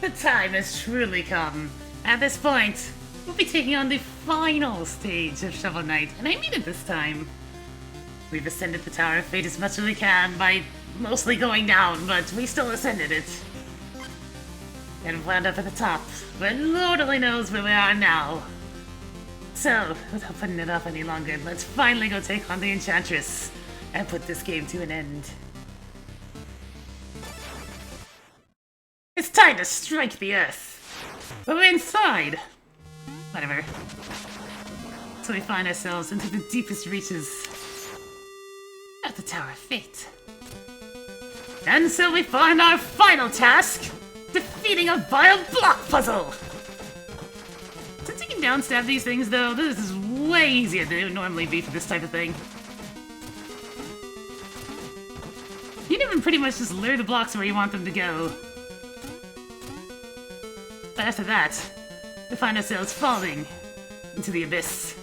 The time has truly come. At this point, we'll be taking on the final stage of Shovel Knight, and I mean it this time. We've ascended the Tower of Fate as much as we can by mostly going down, but we still ascended it. And wound up at the top, but Lord only knows where we are now. So, without putting it off any longer, let's finally go take on the Enchantress and put this game to an end. It's time to strike the earth! But we're inside! Whatever. So we find ourselves into the deepest reaches of the Tower of Fate. And so we find our final task! Defeating a vile block puzzle! Since you can downstab these things though, this is way easier than it would normally be for this type of thing. You can even pretty much just lure the blocks where you want them to go. But after that, we find ourselves falling into the abyss.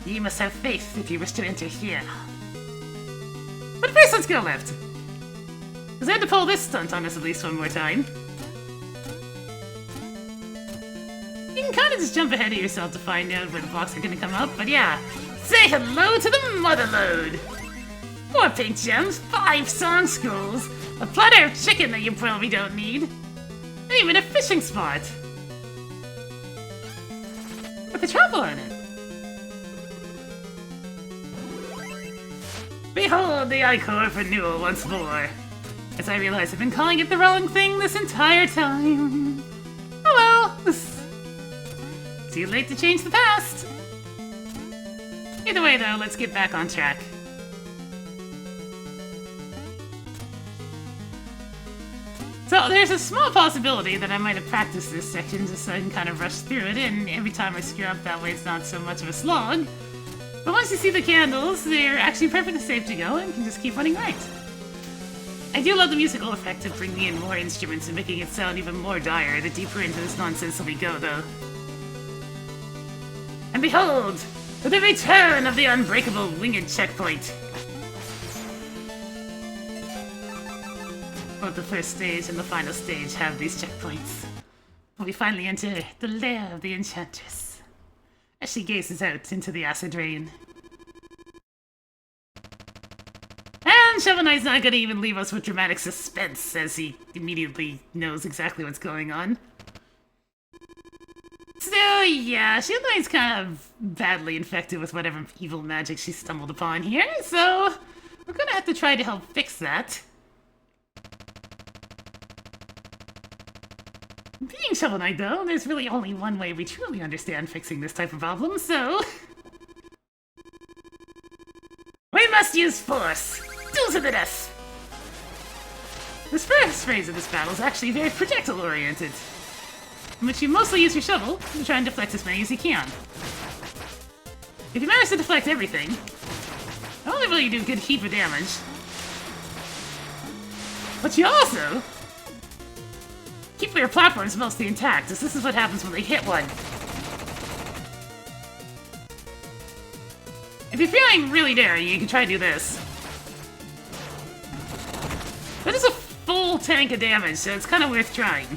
You must have faith if you wish to enter here. But first, let's go left. Because I had to pull this stunt on us at least one more time. You can kind of just jump ahead of yourself to find out where the blocks are going to come up, but yeah. Say hello to the Motherlode! 4 pink gems, 5 song scrolls, a platter of chicken that you probably don't need, and even a fishing spot. With a travel on it. Behold the Ichor of Renewal once more. As I realize I've been calling it the wrong thing this entire time. Oh well. Too late to change the past. Either way though, let's get back on track. So there's a small possibility that I might have practiced this section just so I can kind of rush through it, and every time I screw up that way it's not so much of a slog. But once you see the candles, they're actually perfectly safe to go and can just keep running right. I do love the musical effect of bringing in more instruments and making it sound even more dire the deeper into this nonsense we go though. And behold, the return of the unbreakable winged checkpoint! Both the first stage and the final stage have these checkpoints. We finally enter the lair of the Enchantress, as she gazes out into the acid rain. And Shovel Knight's not gonna even leave us with dramatic suspense, as he immediately knows exactly what's going on. So yeah, Shovel Knight's kind of badly infected with whatever evil magic she stumbled upon here, so we're gonna have to try to help fix that. Being Shovel Knight, though, there's really only one way we truly understand fixing this type of problem, so... we must use force! Duel to the death! This first phase of this battle is actually very projectile-oriented, in which you mostly use your shovel to try and deflect as many as you can. If you manage to deflect everything, not only will you do a good heap of damage, but you also keep your platforms mostly intact, as this is what happens when they hit one. If you're feeling really daring, you can try to do this. That is a full tank of damage, so it's kind of worth trying.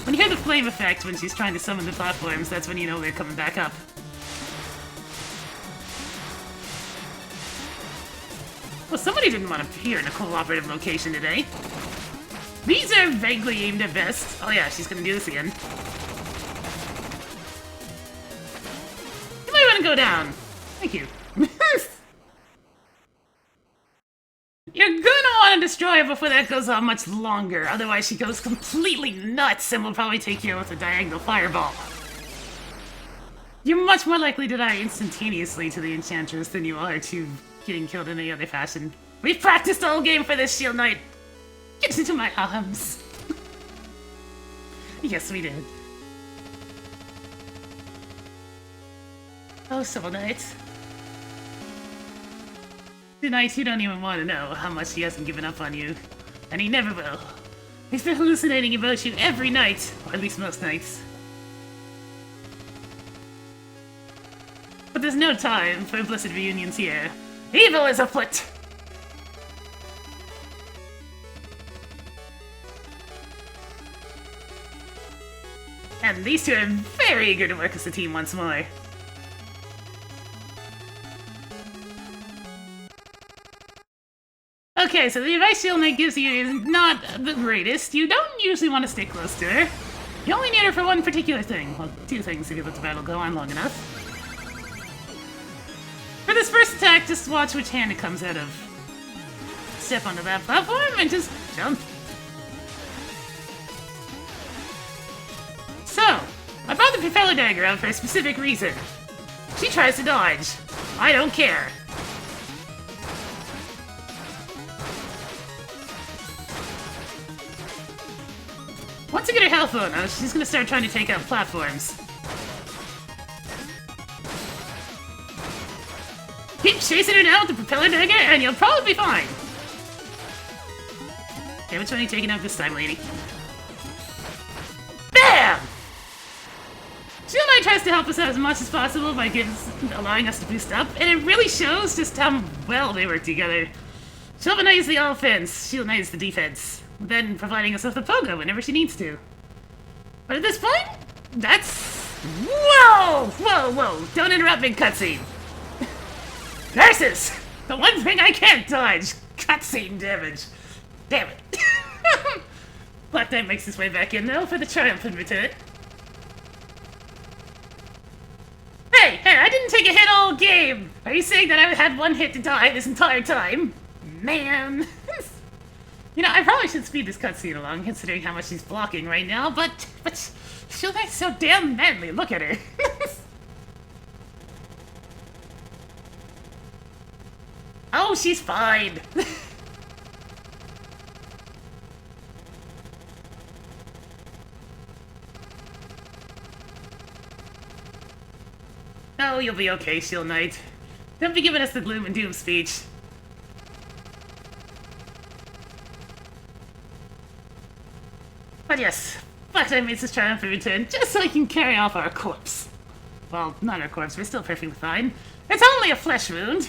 When you hear the flame effect when she's trying to summon the platforms, that's when you know they're coming back up. Well, somebody didn't want to appear in a cooperative location today. These are vaguely aimed at best. Oh yeah, she's gonna do this again. You might want to go down. Thank you. You're gonna want to destroy her before that goes on much longer, otherwise she goes completely nuts and will probably take you out with a diagonal fireball. You're much more likely to die instantaneously to the Enchantress than you are to getting killed in any other fashion. We've practiced the whole game for this, Shield Knight! Get into my arms! Yes, we did. Oh, Shovel Knight. Tonight, you don't even want to know how much he hasn't given up on you. And he never will. He's been hallucinating about you every night, or at least most nights. But there's no time for blessed reunions here. Evil is afoot! And these two are very eager to work as a team once more. Okay, so the advice Shield Knight gives you is not the greatest. You don't usually want to stay close to her. You only need her for one particular thing. Well, two things if you let the battle go on long enough. For this first attack, just watch which hand it comes out of. Step onto that platform and just jump. So, I brought the propeller dagger out for a specific reason. She tries to dodge. I don't care. Once I get her health on her, she's gonna start trying to take out platforms. Keep chasing her down with the propeller dagger and you'll probably be fine. Okay, which one are you taking out this time, lady? BAM! Shield Knight tries to help us out as much as possible by allowing us to boost up, and it really shows just how well they work together. Shield Knight is the offense, Shield Knight is the defense, then providing us with the pogo whenever she needs to. But at this point, that's... Whoa! Whoa, whoa! Don't interrupt me, cutscene! Nurses! The one thing I can't dodge! Cutscene damage. Damn it. Black Knight makes his way back in, though, for the triumphant return. Hey, I didn't take a hit all game! Are you saying that I had one hit to die this entire time? Man! You know, I probably should speed this cutscene along, considering how much she's blocking right now, but Shield Knight's so damn manly, look at her! Oh, she's fine! Oh, you'll be okay, Shield Knight. Don't be giving us the gloom and doom speech. But yes, Black Knight makes his triumphant return just so he can carry off our corpse. Well, not our corpse, we're still perfectly fine. It's only a flesh wound.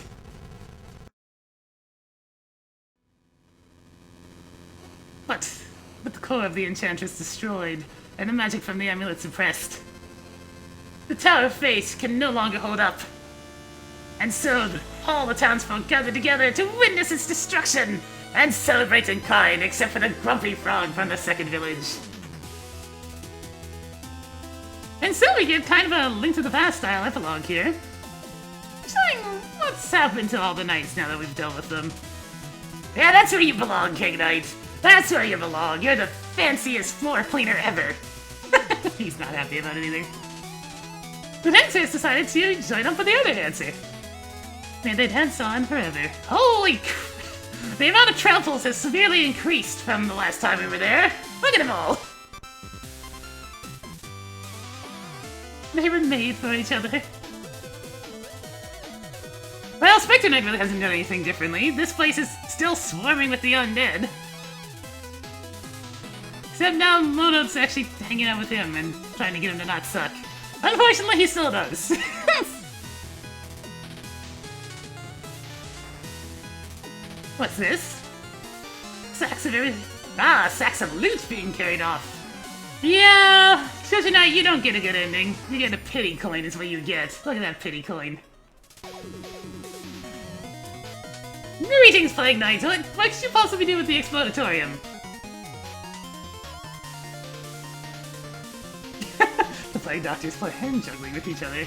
But with the core of the Enchantress destroyed, and the magic from the amulet suppressed, the Tower of Fate can no longer hold up. And so, all the townsfolk gather together to witness its destruction, and celebrate in kind, except for the grumpy frog from the second village. And so we get kind of a Link to the Past style epilogue here, showing what's happened to all the knights now that we've dealt with them. Yeah, that's where you belong, King Knight. That's where you belong. You're the fanciest floor cleaner ever. He's not happy about it either. The dancers decided to join up with the other dancer. May they dance on forever. Holy crap! The amount of tramples has severely increased from the last time we were there. Look at them all! They were made for each other. Well, Spectre Knight really hasn't done anything differently. This place is still swarming with the undead. Except now Mono's actually hanging out with him and trying to get him to not suck. Unfortunately, he still does. What's this? Sacks of everything. Ah, sacks of loot being carried off. Yeah, so tonight you don't get a good ending. You get a pity coin is what you get. Look at that pity coin. Greetings, Plague Knight. What could you possibly do with the Explodatorium? The Plague Doctors play hand juggling with each other.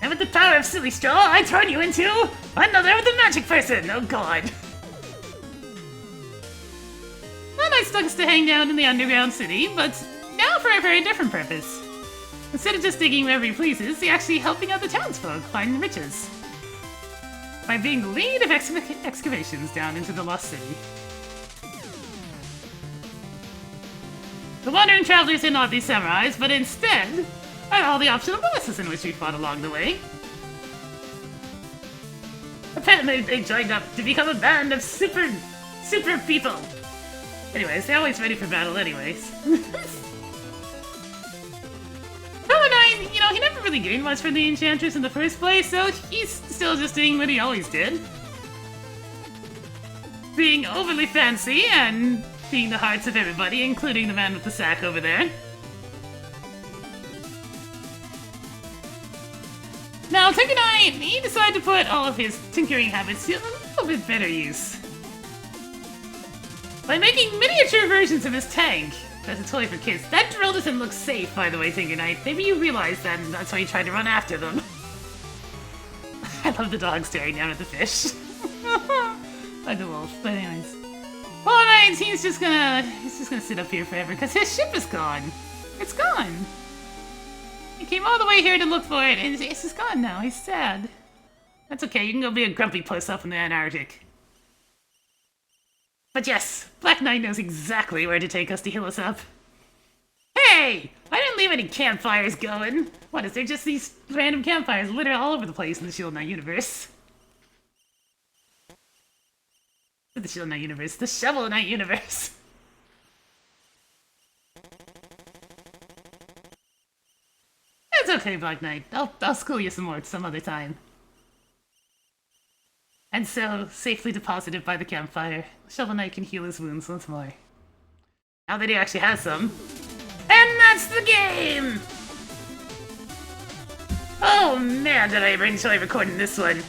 And with the power of Silly Straw, I turn you into another of the magic person! Oh god. The Knight likes to hang down in the underground city, but now for a very different purpose. Instead of just digging wherever he pleases, he's actually helping out the townsfolk find riches. By being the lead of excavations down into the Lost City. The wandering travelers are not these samurais, but instead are all the optional bosses in which we fought along the way. Apparently they joined up to become a band of super people. Anyways, they're always ready for battle anyways. Knight, you know, he never really gained much from the Enchantress in the first place, so he's still just doing what he always did. Being overly fancy and being the hearts of everybody, including the man with the sack over there. Now, Tinker he decided to put all of his tinkering habits to a little bit better use. By making miniature versions of his tank as a toy for kids. That drill doesn't look safe, by the way, Tinker Maybe you realize that, and that's why you tried to run after them. I love the dog staring down at the fish. Like the wolf, but anyways. Hollow Knight, he's just gonna sit up here forever, because his ship is gone. It's gone. He came all the way here to look for it, and it's just gone now. He's sad. That's okay, you can go be a grumpy puss up in the Antarctic. But yes, Black Knight knows exactly where to take us to heal us up. Hey! I didn't leave any campfires going! What, is there just these random campfires littered all over the place in the Shield Knight universe? The Shield Knight universe, the Shovel Knight universe! It's okay, Black Knight. I'll school you some more some other time. And so, safely deposited by the campfire, Shovel Knight can heal his wounds once more. Now that he actually has some. And that's the game! Oh man, did I ever enjoy recording this one.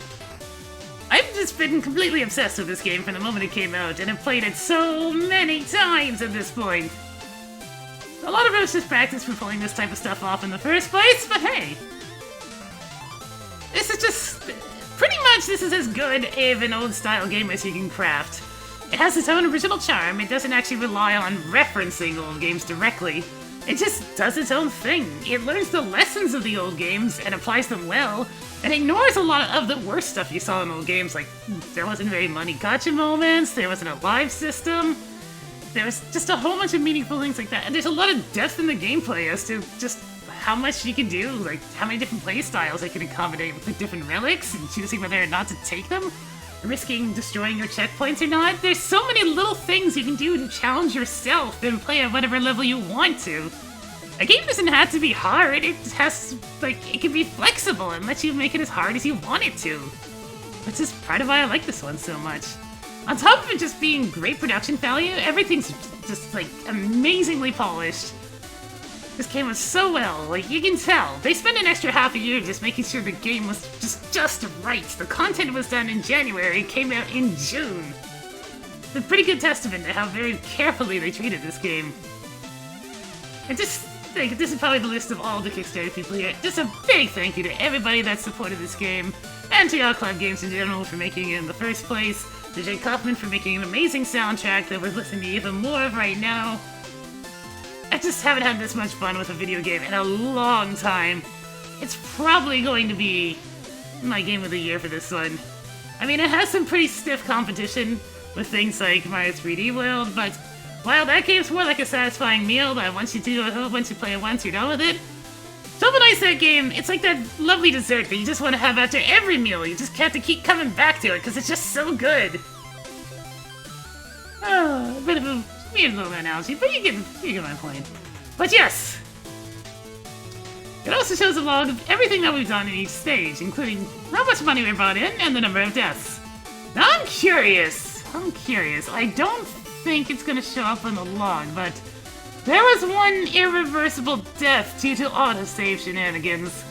I've just been completely obsessed with this game from the moment it came out, and have played it so many times at this point. A lot of it was just practice for pulling this type of stuff off in the first place, but hey! This is just... pretty much this is as good of an old-style game as you can craft. It has its own original charm, it doesn't actually rely on referencing old games directly. It just does its own thing. It learns the lessons of the old games and applies them well, and ignores a lot of the worst stuff you saw in old games, like there wasn't very many gotcha moments, there wasn't a live system, there was just a whole bunch of meaningful things like that, and there's a lot of depth in the gameplay as to just how much you can do, like how many different play styles I can accommodate with the different relics, and choosing whether or not to take them, risking destroying your checkpoints or not. There's so many little things you can do to challenge yourself and play at whatever level you want to. A game doesn't have to be hard, it has, like, it can be flexible and let you make it as hard as you want it to. Which is part of why I like this one so much. On top of it just being great production value, everything's just, like, amazingly polished. This came out so well, like, you can tell. They spent an extra half a year just making sure the game was just right. The content was done in January, came out in June. It's a pretty good testament to how very carefully they treated this game. And just think, this is probably the list of all the Kickstarter people here. Just a big thank you to everybody that supported this game, and to Yacht Club Games in general for making it in the first place, to Jay Kaufman for making an amazing soundtrack that we're listening to even more of right now. I just haven't had this much fun with a video game in a long time. It's probably going to be my game of the year for this one. I mean, it has some pretty stiff competition with things like Mario 3D World, but while that game's more like a satisfying meal that once you play it once, you're done with it. Shovel Knight's that game, it's like that lovely dessert that you just want to have after every meal. You just have to keep coming back to it because it's just so good. Oh, a bit of a weird little analogy, but you get my point. But yes! It also shows a log of everything that we've done in each stage, including how much money we brought in and the number of deaths. Now I'm curious. I don't think it's gonna show up on the log, but there was one irreversible death due to autosave shenanigans.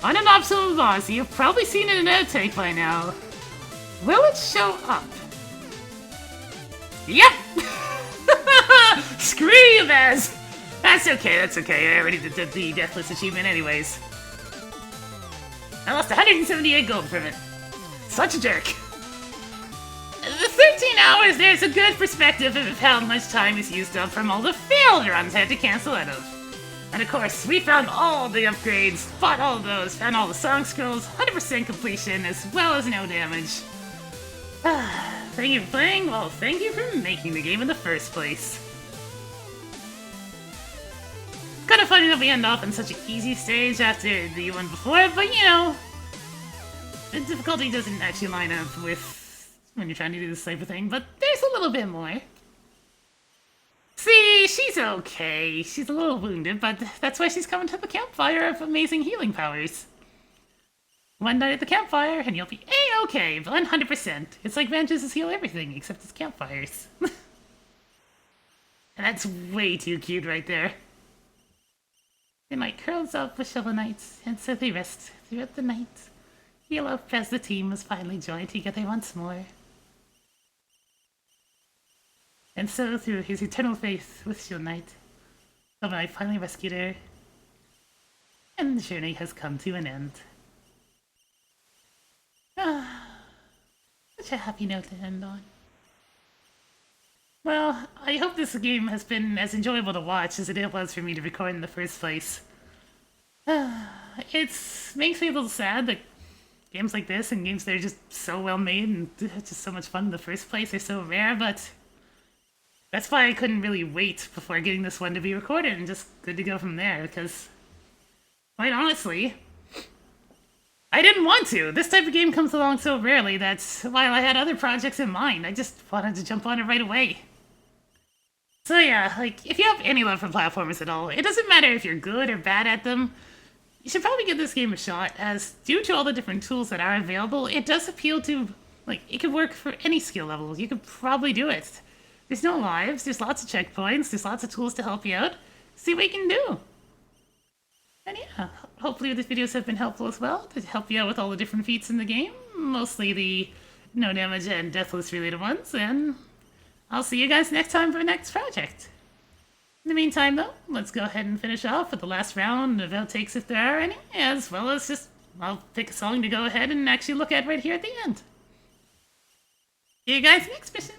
On an absolute loss, you've probably seen it in an outtake by now. Will it show up? Yep! Screw you, Baz! That's okay, I already did the Deathless achievement anyways. I lost 178 gold from it. Such a jerk. The 13 hours there's a good perspective of how much time is used up from all the failed runs I had to cancel out of. And of course, we found all the upgrades, fought all those, found all the song scrolls, 100% completion, as well as no damage. Thank you for playing, well, thank you for making the game in the first place. Kinda funny that we end off in such an easy stage after the one before, but you know, the difficulty doesn't actually line up with when you're trying to do this type of thing, but there's a little bit more. See, she's okay. She's a little wounded, but that's why she's coming to the campfire of amazing healing powers. One night at the campfire, and you'll be A-okay, 100%. It's like Vange's heal everything, except it's campfires. That's way too cute right there. They might curls up with Shovel Knight, and so they rest throughout the night. Heal up as the team was finally joined together once more. And so, through his eternal faith with Shovel Knight, Shovel Knight finally rescued her, and the journey has come to an end. Ah, such a happy note to end on. Well, I hope this game has been as enjoyable to watch as it was for me to record in the first place. It makes me a little sad that games like this and games that are just so well made and just so much fun in the first place are so rare, but that's why I couldn't really wait before getting this one to be recorded and just good to go from there, because quite honestly, I didn't want to. This type of game comes along so rarely that while I had other projects in mind, I just wanted to jump on it right away. So yeah, like, if you have any love for platformers at all, it doesn't matter if you're good or bad at them, you should probably give this game a shot, as due to all the different tools that are available, it does appeal to, like, it could work for any skill level. You could probably do it. There's no lives, there's lots of checkpoints, there's lots of tools to help you out. See what you can do. And yeah, hopefully these videos have been helpful as well, to help you out with all the different feats in the game, mostly the no damage and deathless related ones, and I'll see you guys next time for the next project. In the meantime though, let's go ahead and finish off with the last round of outtakes if there are any, as well as just, I'll pick a song to go ahead and actually look at right here at the end. See you guys next mission!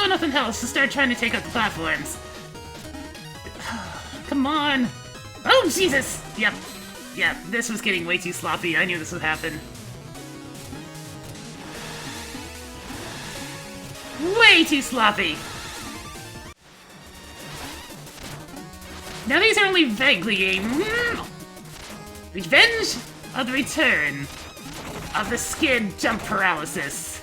Nothing else to start trying to take out the platforms. Come on! Oh, Jesus! Yep. Yeah, this was getting way too sloppy. I knew this would happen. Way too sloppy! Now these are only vaguely a... Revenge of the Return of the Skid Jump Paralysis.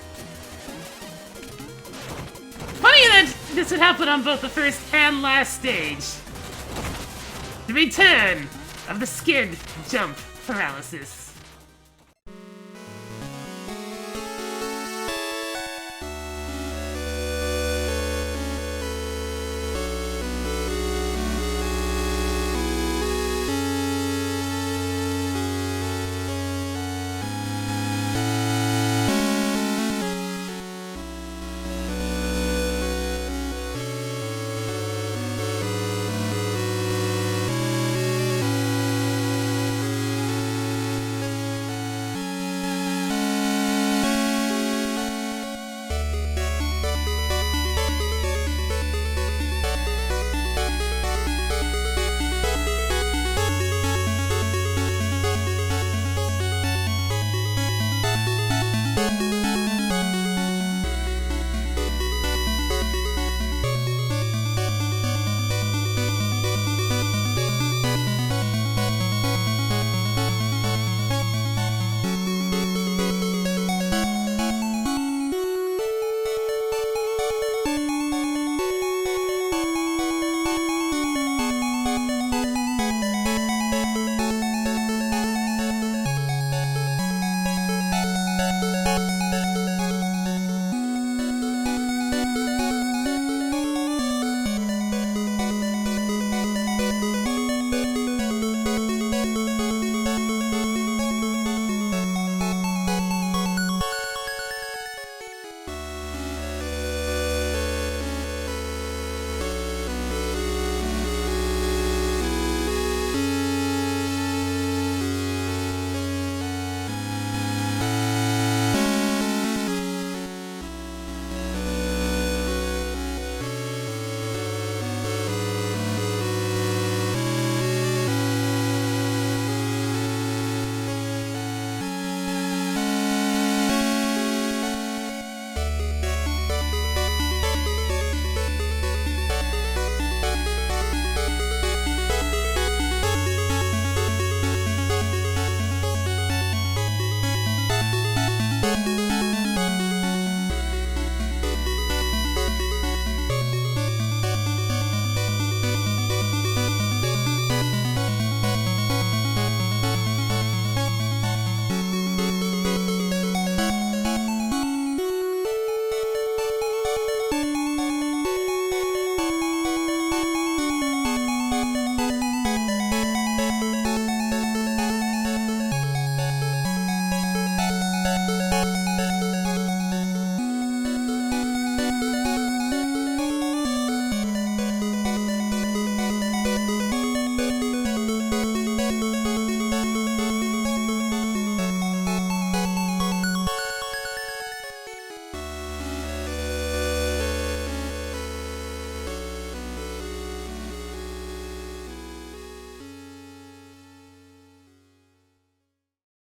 Funny that this would happen on both the first and last stage. The return of the skid jump paralysis.